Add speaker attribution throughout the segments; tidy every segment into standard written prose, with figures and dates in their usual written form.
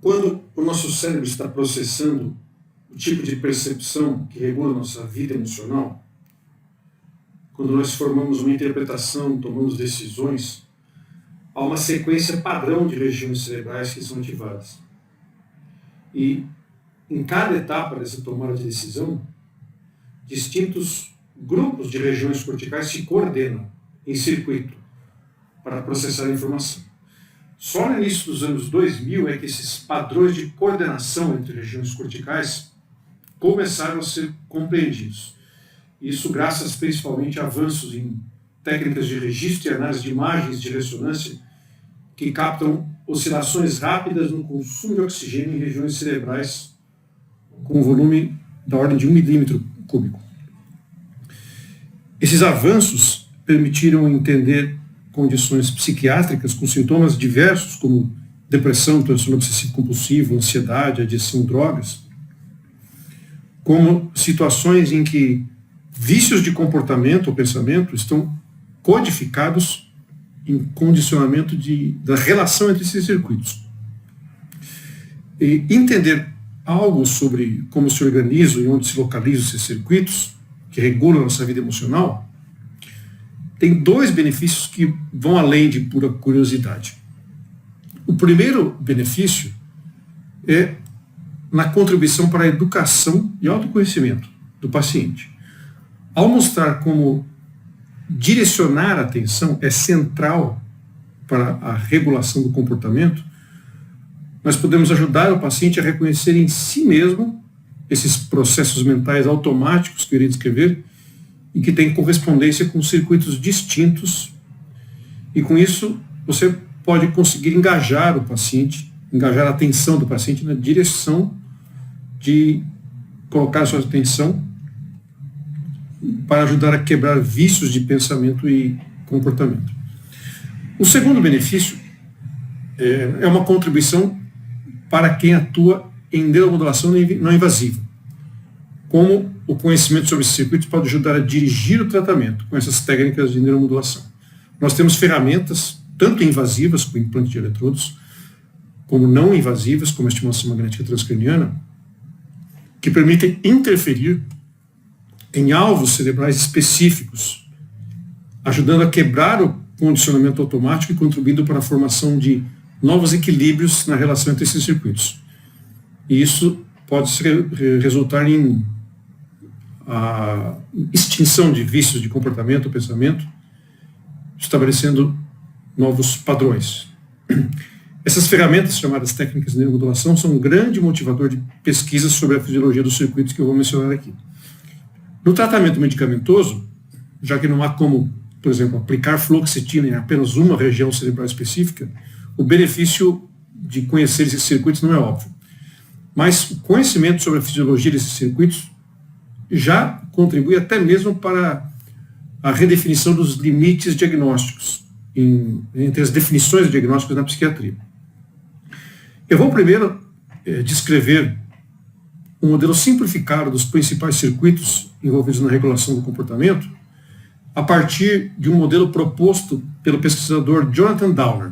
Speaker 1: Quando o nosso cérebro está processando o tipo de percepção que regula a nossa vida emocional, quando nós formamos uma interpretação, tomamos decisões, há uma sequência padrão de regiões cerebrais que são ativadas. E em cada etapa dessa tomada de decisão, distintos grupos de regiões corticais se coordenam em circuito para processar a informação. Só no início dos anos 2000 é que esses padrões de coordenação entre regiões corticais começaram a ser compreendidos. Isso graças principalmente a avanços em técnicas de registro e análise de imagens de ressonância que captam oscilações rápidas no consumo de oxigênio em regiões cerebrais com volume da ordem de 1 milímetro cúbico. Esses avanços permitiram entender condições psiquiátricas com sintomas diversos, como depressão, transtorno obsessivo-compulsivo, ansiedade, adição a drogas, como situações em que vícios de comportamento ou pensamento estão codificados em condicionamento da relação entre esses circuitos. E entender algo sobre como se organizam e onde se localizam esses circuitos, que regulam a nossa vida emocional, tem dois benefícios que vão além de pura curiosidade. O primeiro benefício é na contribuição para a educação e autoconhecimento do paciente. Ao mostrar como direcionar a atenção é central para a regulação do comportamento, nós podemos ajudar o paciente a reconhecer em si mesmo esses processos mentais automáticos que eu irei descrever e que têm correspondência com circuitos distintos, e com isso você pode conseguir engajar o paciente, engajar a atenção do paciente na direção de colocar a sua atenção para ajudar a quebrar vícios de pensamento e comportamento. O segundo benefício é uma contribuição para quem atua em neuromodulação não invasiva. Como o conhecimento sobre esses circuitos pode ajudar a dirigir o tratamento com essas técnicas de neuromodulação. Nós temos ferramentas, tanto invasivas, com implante de eletrodos, como não invasivas, como a estimulação magnética transcraniana, que permitem interferir em alvos cerebrais específicos, ajudando a quebrar o condicionamento automático e contribuindo para a formação de novos equilíbrios na relação entre esses circuitos. E isso pode resultar em a extinção de vícios de comportamento ou pensamento, estabelecendo novos padrões. Essas ferramentas, chamadas técnicas de neuromodulação, são um grande motivador de pesquisas sobre a fisiologia dos circuitos que eu vou mencionar aqui. No tratamento medicamentoso, já que não há como, por exemplo, aplicar fluoxetina em apenas uma região cerebral específica, o benefício de conhecer esses circuitos não é óbvio. Mas o conhecimento sobre a fisiologia desses circuitos já contribui até mesmo para a redefinição dos limites diagnósticos, entre as definições de diagnósticos na psiquiatria. Eu vou primeiro descrever um modelo simplificado dos principais circuitos envolvidos na regulação do comportamento, a partir de um modelo proposto pelo pesquisador Jonathan Downer.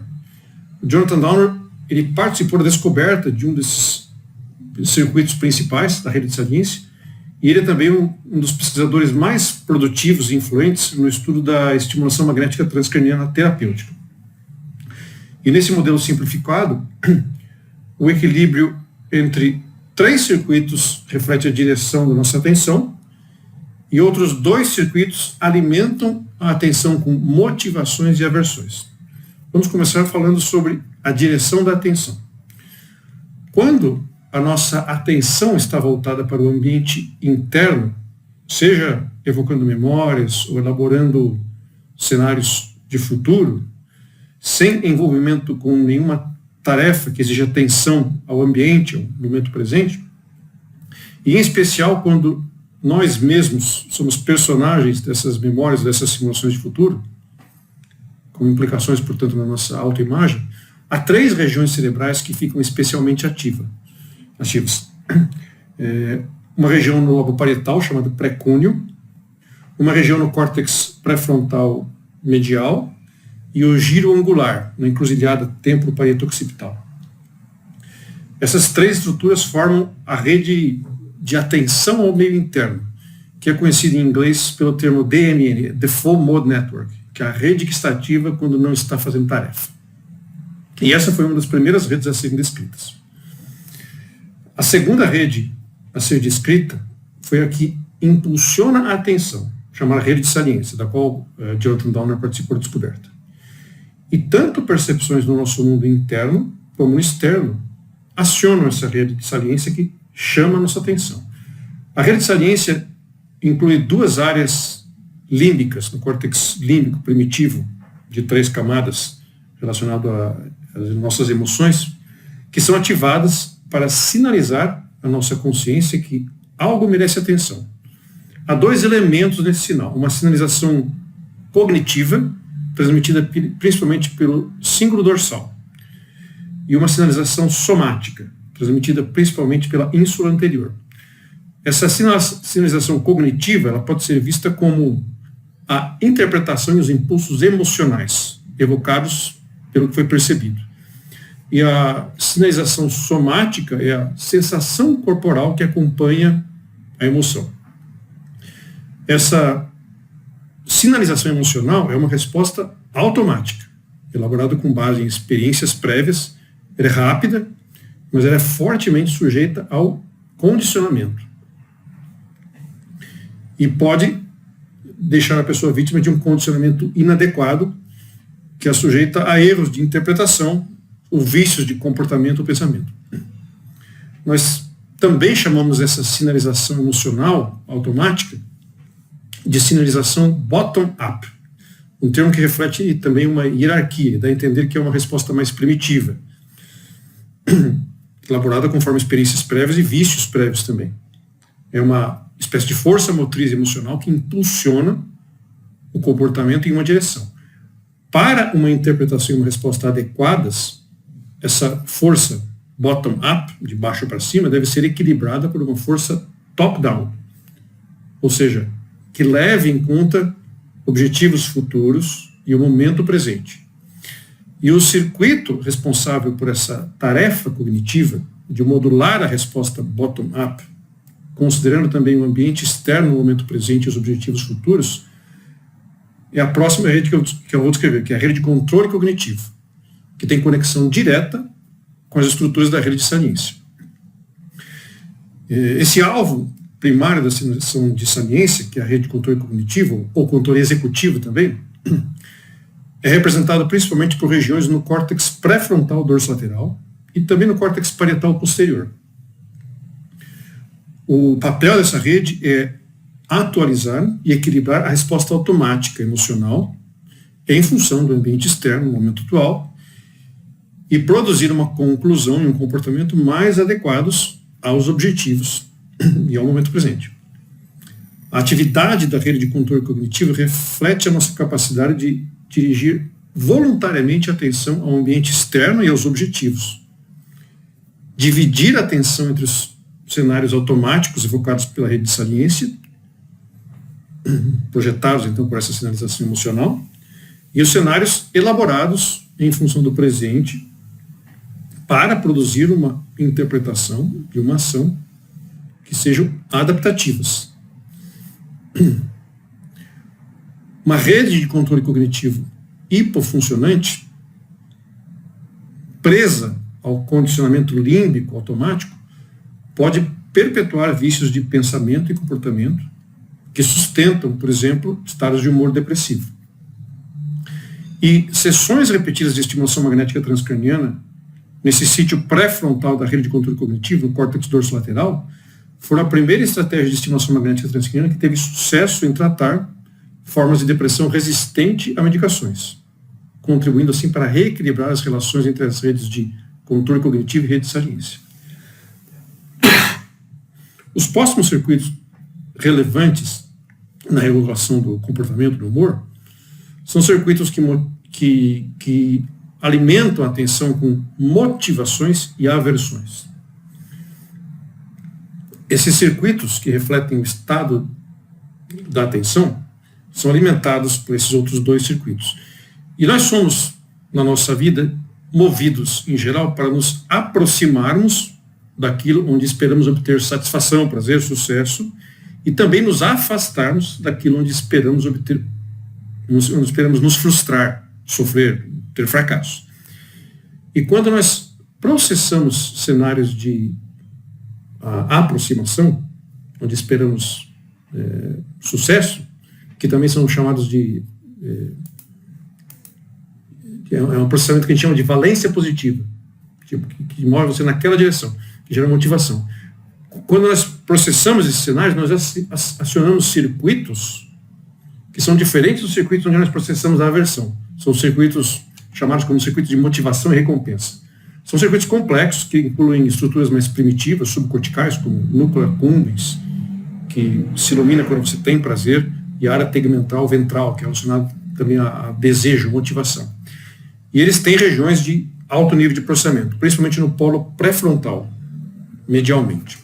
Speaker 1: O Jonathan Downer ele participou da descoberta de um desses circuitos principais da rede de Saliense, e ele é também um dos pesquisadores mais produtivos e influentes no estudo da estimulação magnética transcraniana terapêutica. E nesse modelo simplificado, o equilíbrio entre 3 circuitos reflete a direção da nossa atenção, e outros 2 circuitos alimentam a atenção com motivações e aversões. Vamos começar falando sobre a direção da atenção. Quando a nossa atenção está voltada para o ambiente interno, seja evocando memórias ou elaborando cenários de futuro, sem envolvimento com nenhuma tarefa que exija atenção ao ambiente, ao momento presente, e em especial quando nós mesmos somos personagens dessas memórias, dessas simulações de futuro, com implicações, portanto, na nossa autoimagem, há 3 regiões cerebrais que ficam especialmente ativas. Uma região no lobo parietal, chamada pré-cúneo, uma região no córtex pré-frontal medial e o giro angular, na encruzilhada temporo-parieto-occipital. Essas três estruturas formam a rede de atenção ao meio interno, que é conhecida em inglês pelo termo DMN, Default Mode Network, que é a rede que está ativa quando não está fazendo tarefa. E essa foi uma das primeiras redes a serem descritas. A segunda rede a ser descrita foi a que impulsiona a atenção, chamada rede de saliência, da qual Jonathan Downer participou da descoberta. E tanto percepções no nosso mundo interno como no externo acionam essa rede de saliência que chama a nossa atenção. A rede de saliência inclui duas áreas límbicas, no córtex límbico primitivo, de 3 camadas, relacionado às nossas emoções, que são ativadas para sinalizar à nossa consciência que algo merece atenção. Há 2 elementos nesse sinal: uma sinalização cognitiva, transmitida principalmente pelo cíngulo dorsal, e uma sinalização somática, transmitida principalmente pela ínsula anterior. Essa sinalização cognitiva ela pode ser vista como a interpretação e os impulsos emocionais evocados pelo que foi percebido. E a sinalização somática é a sensação corporal que acompanha a emoção. Essa sinalização emocional é uma resposta automática, elaborada com base em experiências prévias. Ela é rápida, mas ela é fortemente sujeita ao condicionamento. E pode deixar a pessoa vítima de um condicionamento inadequado, que é sujeita a erros de interpretação ou vícios de comportamento ou pensamento. Nós também chamamos essa sinalização emocional automática de sinalização bottom-up, um termo que reflete também uma hierarquia, dá a entender que é uma resposta mais primitiva, elaborada conforme experiências prévias e vícios prévios também. É uma espécie de força motriz emocional que impulsiona o comportamento em uma direção. Para uma interpretação e uma resposta adequadas, essa força bottom-up, de baixo para cima, deve ser equilibrada por uma força top-down, ou seja, que leve em conta objetivos futuros e o momento presente. E o circuito responsável por essa tarefa cognitiva de modular a resposta bottom-up, considerando também o ambiente externo, o momento presente e os objetivos futuros, é a próxima rede que eu vou descrever, que é a rede de controle cognitivo, que tem conexão direta com as estruturas da rede de saliência. Esse alvo primário da sinalização de saliência, que é a rede de controle cognitivo, ou controle executivo também, é representado principalmente por regiões no córtex pré-frontal dorsolateral e também no córtex parietal posterior. O papel dessa rede é atualizar e equilibrar a resposta automática emocional em função do ambiente externo no momento atual e produzir uma conclusão e um comportamento mais adequados aos objetivos e ao momento presente. A atividade da rede de controle cognitivo reflete a nossa capacidade de dirigir voluntariamente a atenção ao ambiente externo e aos objetivos. Dividir a atenção entre os cenários automáticos evocados pela rede de saliência, projetados então por essa sinalização emocional, e os cenários elaborados em função do presente para produzir uma interpretação e uma ação que sejam adaptativas. Uma rede de controle cognitivo hipofuncionante, presa ao condicionamento límbico automático, pode perpetuar vícios de pensamento e comportamento que sustentam, por exemplo, estados de humor depressivo. E sessões repetidas de estimulação magnética transcraniana, nesse sítio pré-frontal da rede de controle cognitivo, no córtex dorsolateral, foram a primeira estratégia de estimulação magnética transcraniana que teve sucesso em tratar formas de depressão resistente a medicações, contribuindo assim para reequilibrar as relações entre as redes de controle cognitivo e rede de saliência. Os próximos circuitos relevantes na regulação do comportamento do humor são circuitos que alimentam a atenção com motivações e aversões. Esses circuitos que refletem o estado da atenção são alimentados por esses outros 2 circuitos. E nós somos, na nossa vida, movidos, em geral, para nos aproximarmos daquilo onde esperamos obter satisfação, prazer, sucesso, e também nos afastarmos daquilo onde esperamos nos frustrar, sofrer, ter fracasso. E quando nós processamos cenários de aproximação, onde esperamos sucesso, que também são chamados é um processamento que a gente chama de valência positiva, que move você naquela direção, que gera motivação. Quando nós processamos esses cenários, nós acionamos circuitos que são diferentes dos circuitos onde nós processamos a aversão. São circuitos chamados como circuitos de motivação e recompensa. São circuitos complexos que incluem estruturas mais primitivas, subcorticais, como núcleo accumbens, que se ilumina quando você tem prazer, e a área tegmental ventral, que é relacionada também a desejo, motivação. E eles têm regiões de alto nível de processamento, principalmente no polo pré-frontal, medialmente.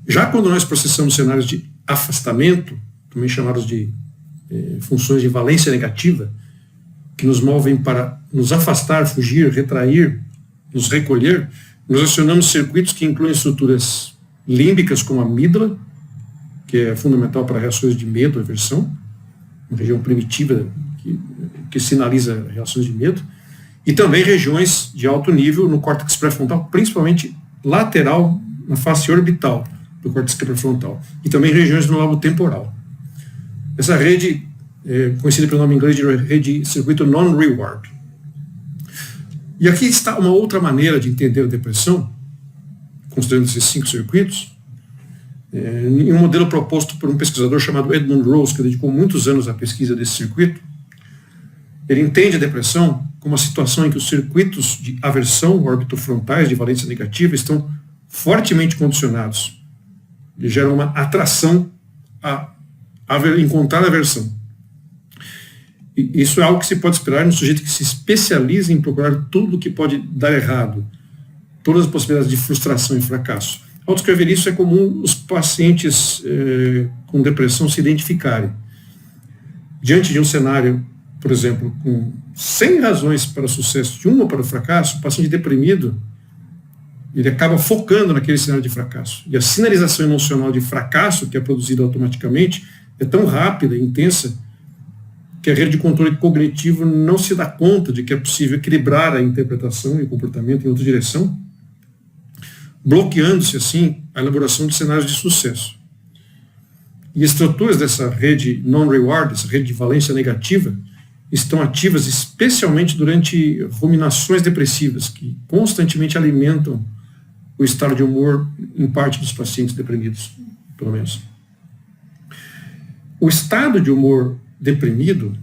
Speaker 1: Já quando nós processamos cenários de afastamento, também chamados de funções de valência negativa, que nos movem para nos afastar, fugir, retrair, nos recolher, nós acionamos circuitos que incluem estruturas límbicas, como a amígdala, que é fundamental para reações de medo, aversão, uma região primitiva que sinaliza reações de medo, e também regiões de alto nível no córtex pré-frontal, principalmente lateral, na face orbital do córtex pré-frontal, e também regiões no lobo temporal. Essa rede é conhecida pelo nome em inglês de rede circuito non-reward. E aqui está uma outra maneira de entender a depressão, considerando esses 5 circuitos, em um modelo proposto por um pesquisador chamado Edmund Rose, que dedicou muitos anos à pesquisa desse circuito. Ele entende a depressão como uma situação em que os circuitos de aversão orbitofrontais de valência negativa estão fortemente condicionados e geram uma atração a encontrar a aversão. E isso é algo que se pode esperar no sujeito que se especializa em procurar tudo o que pode dar errado, todas as possibilidades de frustração e fracasso. Ao descrever isso, é comum os pacientes com depressão se identificarem. Diante de um cenário, por exemplo, com 100 razões para o sucesso e uma para o fracasso, o paciente deprimido, ele acaba focando naquele cenário de fracasso. E a sinalização emocional de fracasso, que é produzida automaticamente, é tão rápida e intensa que a rede de controle cognitivo não se dá conta de que é possível equilibrar a interpretação e o comportamento em outra direção, bloqueando-se, assim, a elaboração de cenários de sucesso. E estruturas dessa rede non-reward, essa rede de valência negativa, estão ativas especialmente durante ruminações depressivas, que constantemente alimentam o estado de humor em parte dos pacientes deprimidos, pelo menos. O estado de humor deprimido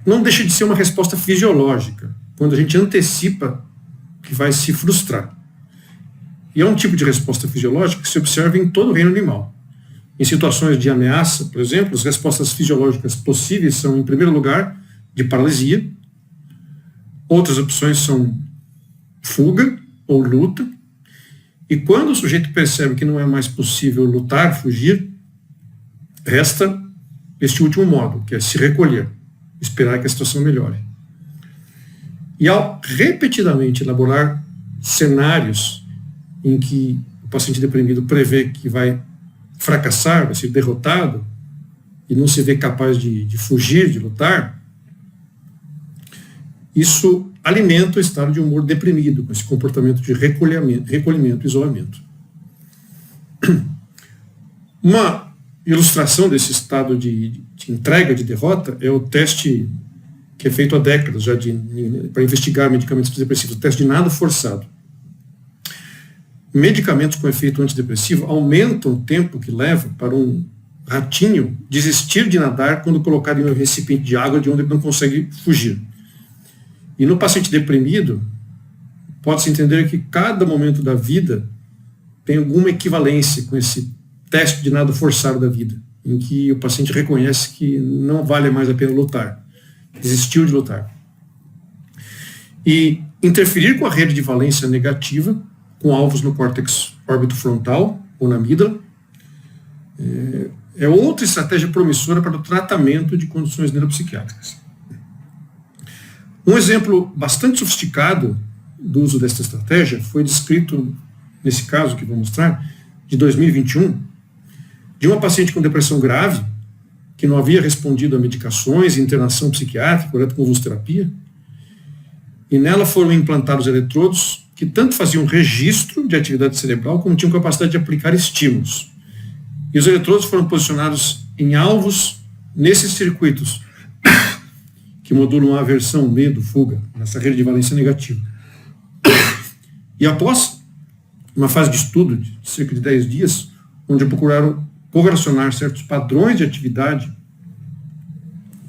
Speaker 1: não deixa de ser uma resposta fisiológica, quando a gente antecipa que vai se frustrar. E é um tipo de resposta fisiológica que se observa em todo o reino animal. Em situações de ameaça, por exemplo, as respostas fisiológicas possíveis são, em primeiro lugar, de paralisia. Outras opções são fuga ou luta. E quando o sujeito percebe que não é mais possível lutar, fugir, resta este último modo, que é se recolher, esperar que a situação melhore. E ao repetidamente elaborar cenários em que o paciente deprimido prevê que vai fracassar, vai ser derrotado, e não se vê capaz de fugir, de lutar, isso alimenta o estado de humor deprimido, com esse comportamento de recolhimento, isolamento. Uma ilustração desse estado de entrega, de derrota, é o teste que é feito há décadas já para investigar medicamentos antidepressivos, o teste de nado forçado. Medicamentos com efeito antidepressivo aumentam o tempo que leva para um ratinho desistir de nadar quando colocado em um recipiente de água de onde ele não consegue fugir. E no paciente deprimido, pode-se entender que cada momento da vida tem alguma equivalência com esse teste de nado forçado da vida, em que o paciente reconhece que não vale mais a pena lutar, desistiu de lutar. E interferir com a rede de valência negativa, com alvos no córtex orbitofrontal ou na amígdala, é outra estratégia promissora para o tratamento de condições neuropsiquiátricas. Um exemplo bastante sofisticado do uso desta estratégia foi descrito, nesse caso que vou mostrar, de 2021, de uma paciente com depressão grave, que não havia respondido a medicações, internação psiquiátrica, eletroconvulsoterapia, e nela foram implantados eletrodos que tanto faziam registro de atividade cerebral, como tinham capacidade de aplicar estímulos. E os eletrodos foram posicionados em alvos nesses circuitos, que modulam a aversão, medo, fuga, nessa rede de valência negativa. E após uma fase de estudo de cerca de 10 dias, onde procuraram correlacionar certos padrões de atividade,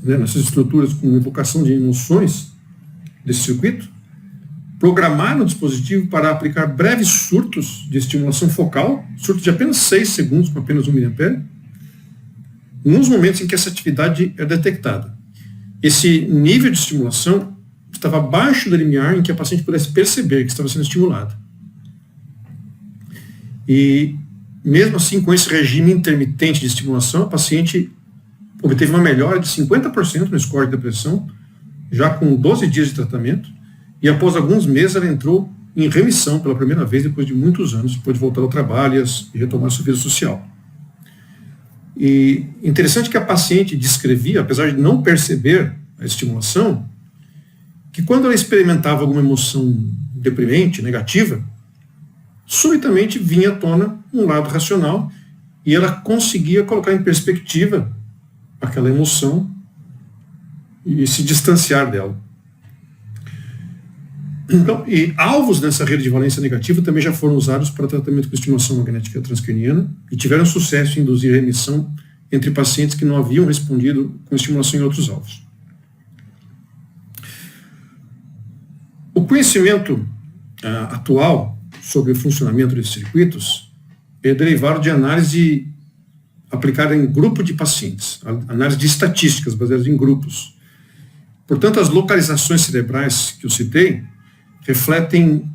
Speaker 1: né, nessas estruturas com evocação de emoções desse circuito, programaram o dispositivo para aplicar breves surtos de estimulação focal, surtos de apenas 6 segundos, com apenas 1 mA, nos momentos em que essa atividade é detectada. Esse nível de estimulação estava abaixo do limiar em que a paciente pudesse perceber que estava sendo estimulada. E, mesmo assim, com esse regime intermitente de estimulação, a paciente obteve uma melhora de 50% no score de depressão, já com 12 dias de tratamento, e após alguns meses ela entrou em remissão pela primeira vez depois de muitos anos, depois de voltar ao trabalho e retomar sua vida social. E interessante que a paciente descrevia, apesar de não perceber a estimulação, que quando ela experimentava alguma emoção deprimente, negativa, subitamente vinha à tona um lado racional e ela conseguia colocar em perspectiva aquela emoção e se distanciar dela. Então, e alvos nessa rede de valência negativa também já foram usados para tratamento com estimulação magnética transcraniana e tiveram sucesso em induzir remissão entre pacientes que não haviam respondido com estimulação em outros alvos. O conhecimento atual sobre o funcionamento desses circuitos é derivado de análise aplicada em grupo de pacientes, análise de estatísticas baseadas em grupos. Portanto, as localizações cerebrais que eu citei refletem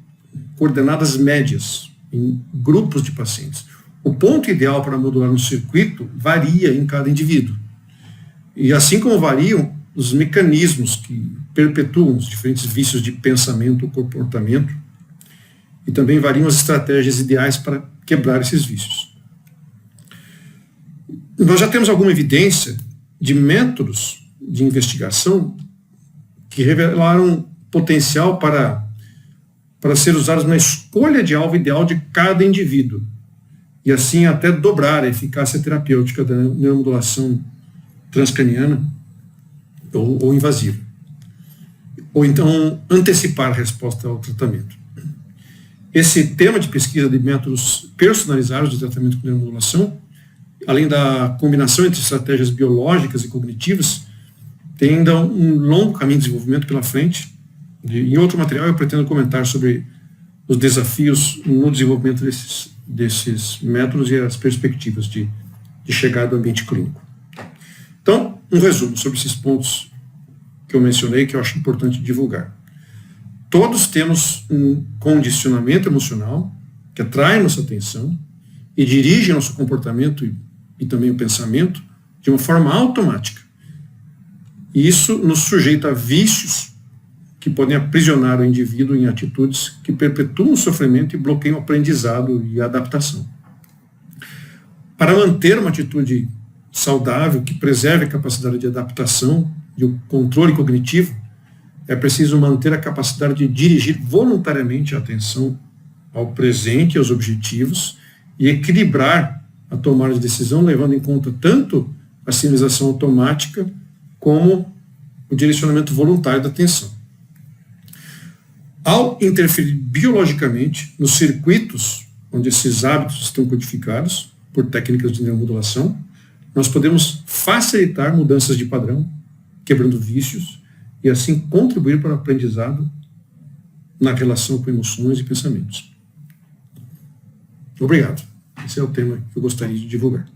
Speaker 1: coordenadas médias em grupos de pacientes. O ponto ideal para modular um circuito varia em cada indivíduo. E assim como variam os mecanismos que perpetuam os diferentes vícios de pensamento ou comportamento, e também variam as estratégias ideais para quebrar esses vícios. Nós já temos alguma evidência de métodos de investigação que revelaram potencial para ser usados na escolha de alvo ideal de cada indivíduo, e assim até dobrar a eficácia terapêutica da neuromodulação transcraniana ou invasiva, ou então antecipar a resposta ao tratamento. Esse tema de pesquisa de métodos personalizados de tratamento com neuromodulação, além da combinação entre estratégias biológicas e cognitivas, tem ainda um longo caminho de desenvolvimento pela frente. Em outro material eu pretendo comentar sobre os desafios no desenvolvimento desses métodos e as perspectivas de chegada ao ambiente clínico. Então, um resumo sobre esses pontos que eu mencionei, que eu acho importante divulgar. Todos temos um condicionamento emocional que atrai nossa atenção e dirige nosso comportamento e também o pensamento de uma forma automática. E isso nos sujeita a vícios que podem aprisionar o indivíduo em atitudes que perpetuam o sofrimento e bloqueiam o aprendizado e a adaptação. Para manter uma atitude saudável, que preserve a capacidade de adaptação e o controle cognitivo, é preciso manter a capacidade de dirigir voluntariamente a atenção ao presente e aos objetivos e equilibrar a tomada de decisão, levando em conta tanto a sinalização automática como o direcionamento voluntário da atenção. Ao interferir biologicamente nos circuitos onde esses hábitos estão codificados por técnicas de neuromodulação, nós podemos facilitar mudanças de padrão, quebrando vícios, e assim contribuir para o aprendizado na relação com emoções e pensamentos. Obrigado. Esse é o tema que eu gostaria de divulgar.